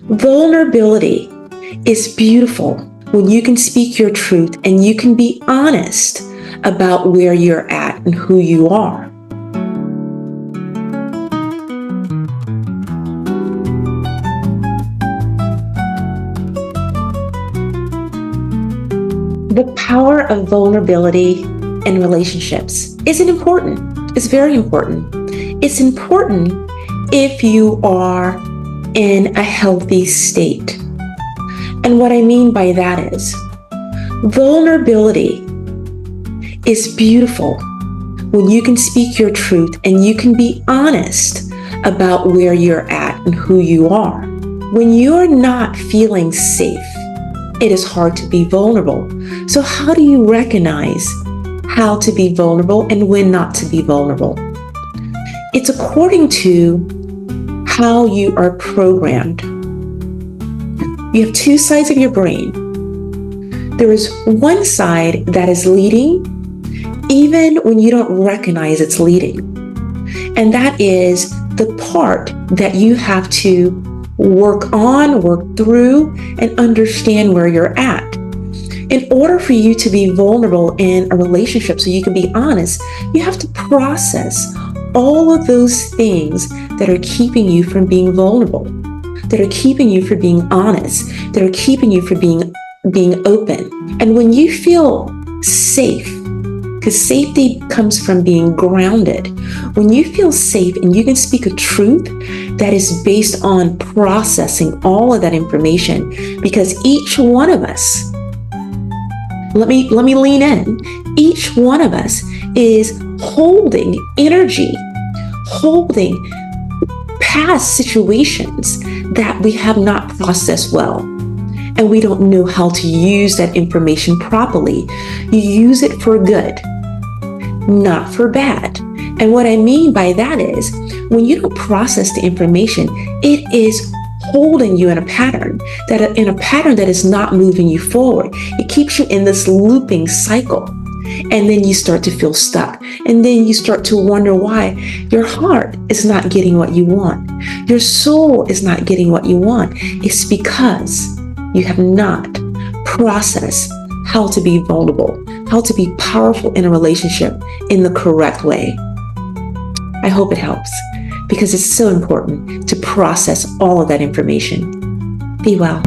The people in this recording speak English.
Vulnerability is beautiful when you can speak your truth and you can be honest about where you're at and who you are. The power of vulnerability in relationships isn't important. It's very important. It's important if you are in a healthy state. And what I mean by that is, vulnerability is beautiful when you can speak your truth and you can be honest about where you're at and who you are. When you're not feeling safe, it is hard to be vulnerable. So how do you recognize how to be vulnerable and when not to be vulnerable? It's according to how you are programmed. You have two sides of your brain. There is one side that is leading even when you don't recognize it's leading. And that is the part that you have to work on, work through, and understand where you're at. In order for you to be vulnerable in a relationship so you can be honest, you have to process all of those things that are keeping you from being vulnerable, that are keeping you from being honest, that are keeping you from being open. And when you feel safe, because safety comes from being grounded, when you feel safe and you can speak a truth that is based on processing all of that information, because each one of us, let me lean in, each one of us is holding energy, holding past situations that we have not processed well. And we don't know how to use that information properly. You use it for good, not for bad. And what I mean by that is, when you don't process the information, it is holding you in a pattern that is not moving you forward. It keeps you in this looping cycle. And then you start to feel stuck. And then you start to wonder why your heart is not getting what you want. Your soul is not getting what you want. It's because you have not processed how to be vulnerable, how to be powerful in a relationship in the correct way. I hope it helps, because it's so important to process all of that information. Be well.